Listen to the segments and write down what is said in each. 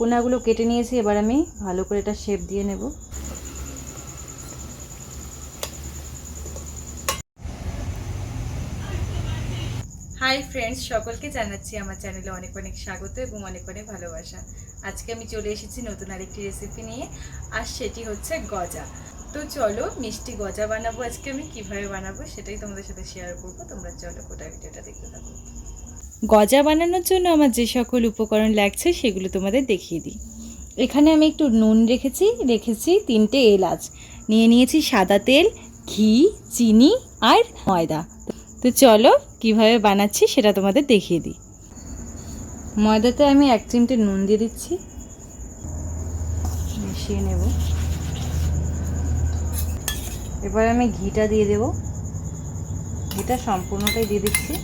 কোনাগুলো কেটে নিয়েছি, এবার আমি ভালো করে এটা শেপ দিয়ে নেব। হাই ফ্রেন্ডস, সকলকে জানাচ্ছি আমার চ্যানেলে অনেক অনেক স্বাগত এবং অনেক অনেক ভালোবাসা। আজকে আমি চলে এসেছি নতুন আরেকটি রেসিপি নিয়ে, আর সেটি হচ্ছে গজা। তো চলো মিষ্টি গজা বানাবো। আজকে আমি কিভাবে বানাবো সেটাই তোমাদের সাথে শেয়ার করবো। তোমরা চলো গোটা ভিডিওটা দেখতে থাকো। গজা বানানোর জন্য আমার যে সকল উপকরণ লাগছে সেগুলো তোমাদের দেখিয়ে দিই। এখানে আমি একটু নুন রেখেছি 3টে এলাচ, নিয়েছি সাদা তেল, ঘি, চিনি আর ময়দা। তো চলো কিভাবে বানাচ্ছি সেটা তোমাদের দেখিয়ে দিই। ময়দাতে আমি 1 চিমটে নুন দিয়ে দিচ্ছি, মিশিয়ে নেব। এবার আমি ঘিটা দিয়ে দেব, ঘিটা সম্পূর্ণটাই দিয়ে দিচ্ছি।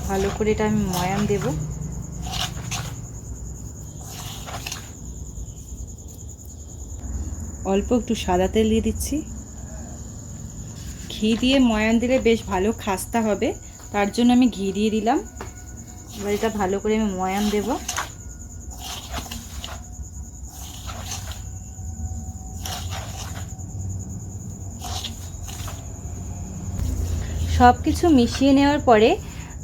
ভালো করে এটা আমি ময়ান দেব। অল্প একটু সাদা তেল দিয়ে দিচ্ছি। ঘি দিয়ে ময়ান দিলে বেশ ভালো খাস্তা হবে, তার জন্য আমি ঘি দিয়ে দিলাম। এবার এটা ভালো করে আমি ময়ান দেব। সব কিছু মিশিয়ে নেওয়ার পরে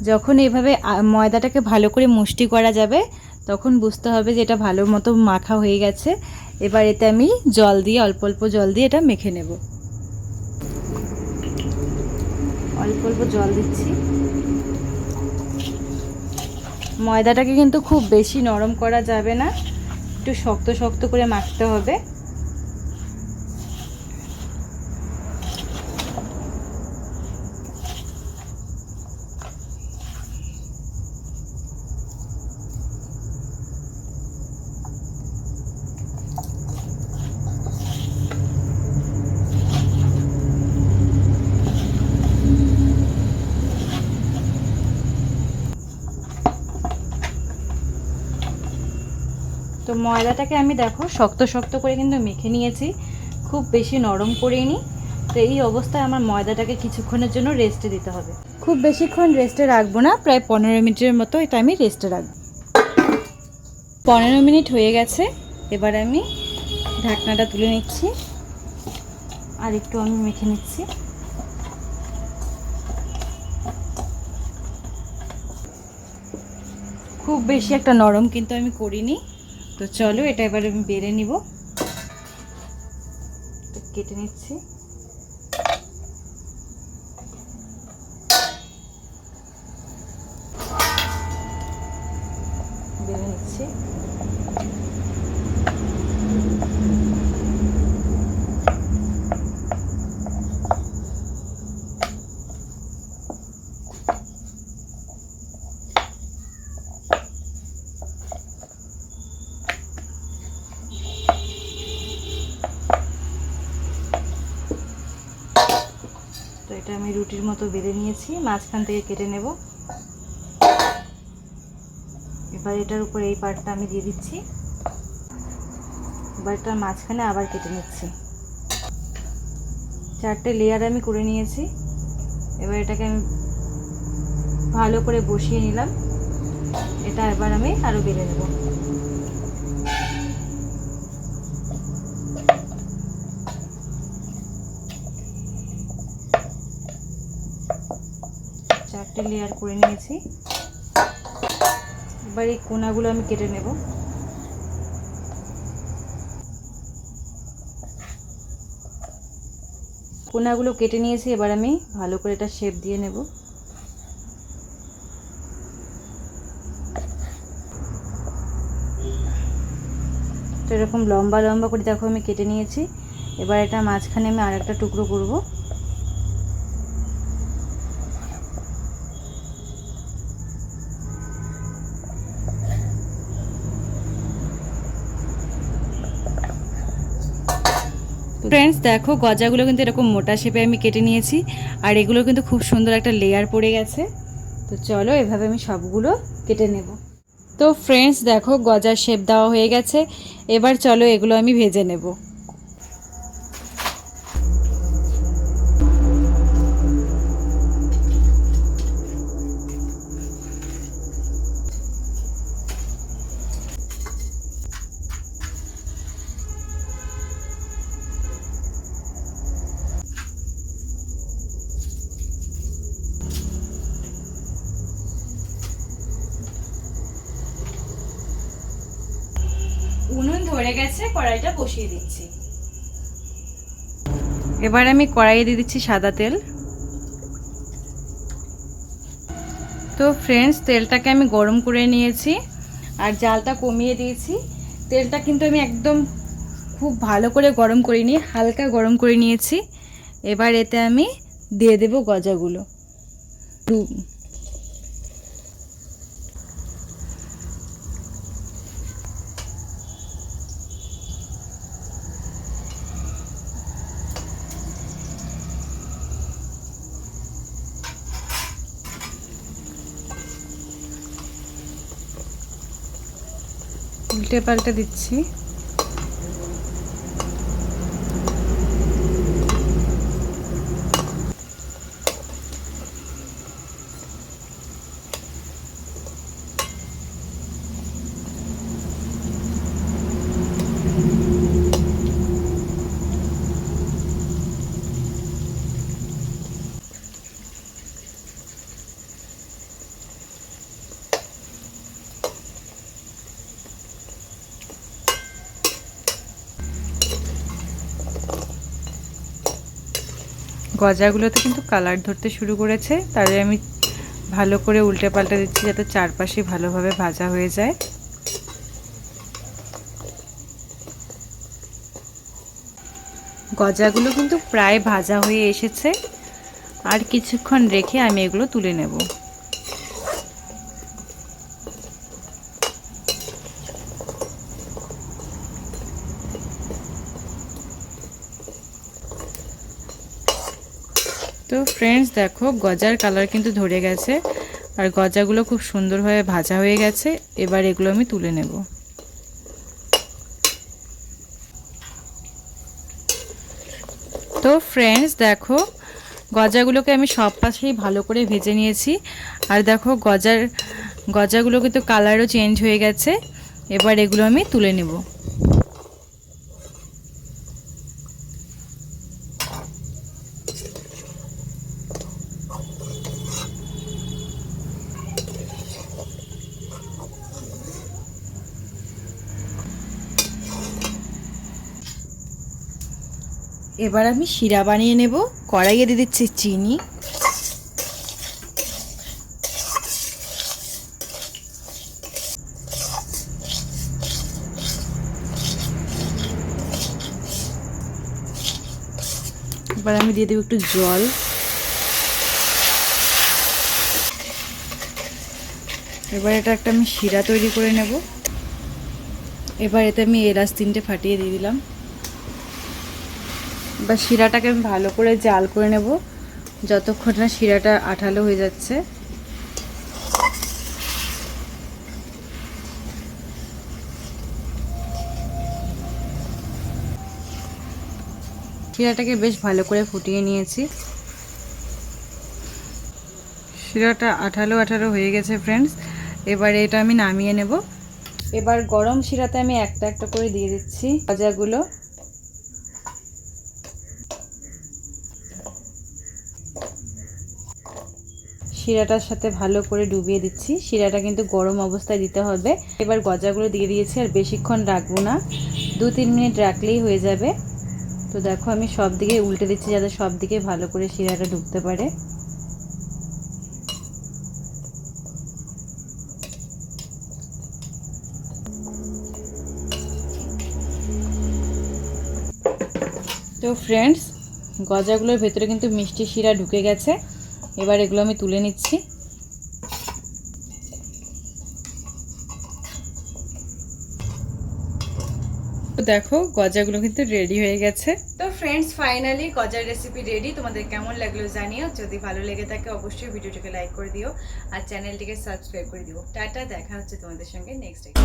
যখন এভাবে ময়দাটাকে ভালো করে মুষ্টি করা যাবে তখন বুঝতে হবে যে এটা ভালো মতো মাখা হয়ে গেছে। এবার এতে আমি জল দিয়ে অল্প অল্প জল দিয়ে এটা মেখে নেব। অল্প অল্প জল দিচ্ছি। ময়দাটাকে কিন্তু খুব বেশি নরম করা যাবে না, একটু শক্ত শক্ত করে মাখতে হবে। তো ময়দাটাকে আমি দেখো শক্ত শক্ত করে কিন্তু মেখে নিয়েছি, খুব বেশি নরম করিনি। তো এই অবস্থায় আমার ময়দাটাকে কিছুক্ষণের জন্য রেস্টে দিতে হবে। খুব বেশিক্ষণ রেস্টে রাখবো না, প্রায় 15 মিনিটের মতো এটা আমি রেস্টে রাখবো। 15 মিনিট হয়ে গেছে। এবার আমি ঢাকনাটা তুলে নিচ্ছি আর একটু আমি মেখে নিচ্ছি। খুব বেশি একটা নরম কিন্তু আমি করিনি। তো চলো এটা এবার আমি বেড়ে নিব। কেটে নিচ্ছি। বেড়ে নিচ্ছি। তো এটা আমি রুটির মতো বেঁধে নিয়েছি, মাঝখান থেকে কেটে নেব। এবার এটার উপর এই পার্টটা আমি দিয়ে দিচ্ছি। এবার এটার মাঝখানে আবার কেটে নিচ্ছি। 4টে লেয়ার আমি করে নিয়েছি। এবার এটাকে আমি ভালো করে বসিয়ে নিলাম। এটা এবার আমি আরো বেলে নেব। চারটে লেয়ার করে নিয়েছি। এবার এই কোনাগুলো আমি কেটে নেব। কোনাগুলো কেটে নিয়েছি, এবার আমি ভালো করে এটা শেপ দিয়ে নেব। তো এরকম লম্বা লম্বা করে দেখো আমি কেটে নিয়েছি। এবার এটা মাঝখানে আমি আরেকটা টুকরো করব। ফ্রেন্ডস দেখো গজাগুলো কিন্তু এরকম মোটা শেপে আমি কেটে নিয়েছি, আর এগুলো কিন্তু খুব সুন্দর একটা লেয়ার পড়ে গেছে। তো চলো এভাবে আমি সবগুলো কেটে নেব। তো ফ্রেন্ডস দেখো গজার শেপ দেওয়া হয়ে গেছে। এবার চলো এগুলো আমি ভেজে নেব। উনুন ধরে গেছে, কড়াইটা বসিয়ে দিচ্ছি। এবার আমি কড়াইয়ে দিয়ে দিচ্ছি সাদা তেল। তো ফ্রেন্ডস, তেলটাকে আমি গরম করে নিয়েছি আর জালটা কমিয়ে দিয়েছি। তেলটা কিন্তু আমি একদম খুব ভালো করে গরম করিনি, হালকা গরম করে নিয়েছি। এবার এতে আমি দিয়ে দেব গজাগুলো। উল্টে পাল্টে দিচ্ছি। গজাগুলোতে কিন্তু কালার ধরতে শুরু করেছে, তাহলে আমি ভালো করে উল্টে পাল্টে দিচ্ছি যাতে চারপাশে ভালোভাবে ভাজা হয়ে যায়। গজাগুলো কিন্তু প্রায় ভাজা হয়ে এসেছে, আর কিছুক্ষণ রেখে আমি এগুলো তুলে নেব। তো ফ্রেন্ডস দেখো, গজার কালার কিন্তু ধরে গেছে আর গজাগুলো খুব সুন্দরভাবে ভাজা হয়ে গেছে। এবার এগুলো আমি তুলে নেব। তো ফ্রেন্ডস দেখো, গজাগুলোকে আমি সব পাশেই ভালো করে ভেজে নিয়েছি। আর দেখো গজাগুলো কিন্তু কালারও চেঞ্জ হয়ে গেছে। এবার এগুলো আমি তুলে নেব। এবার আমি শিরা বানিয়ে নেব। কড়াইয়ে দিয়ে দিচ্ছি চিনি, এবার আমি দিয়ে দেবো একটু জল, এবার এটা একটা আমি শিরা তৈরি করে নেব। এবার এতে আমি এলাচ 3টে ফাটিয়ে দিয়ে দিলাম। এবার শিরাটাকে আমি ভালো করে জাল করে নেব যতক্ষণ না শিরাটা আঠালো হয়ে যাচ্ছে। শিরাটাকে বেশ ভালো করে ফুটিয়ে নিয়েছি। শিরাটা আঠালো আঠালো হয়ে গেছে ফ্রেন্ডস। এবারে এটা আমি নামিয়ে নেব। এবার গরম শিরাতে আমি একটা একটা করে দিয়ে দিচ্ছি গজাগুলো। শিরাটার সাথে ভালো করে ডুবিয়ে দিচ্ছি। শিরাটা কিন্তু গরম অবস্থায় দিতে হবে। এবার গজাগুলো দিয়ে দিয়েছি, আর বেশিক্ষণ রাখবো না, 2-3 মিনিট রাখলেই হয়ে যাবে। তো দেখো আমি সব দিকে উল্টে দিচ্ছি যাতে সব দিকে ভালো করে শিরাটা ঢুকতে পারে। তো ফ্রেন্ডস, গজাগুলোর ভেতরে কিন্তু মিষ্টি শিরা ঢুকে গেছে। এবার এগুলো আমি তুলে নিচ্ছি। তো দেখো গজাগুলো কিন্তু রেডি হয়ে গেছে। তো ফ্রেন্ডস, ফাইনালি গজার রেসিপি রেডি। তোমাদের কেমন লাগলো জানিও। যদি ভালো লেগে থাকে অবশ্যই ভিডিওটিকে লাইক করে দিও আর চ্যানেলটিকে সাবস্ক্রাইব করে দিও। টাটা, দেখা হচ্ছে তোমাদের সঙ্গে নেক্সট টাইম।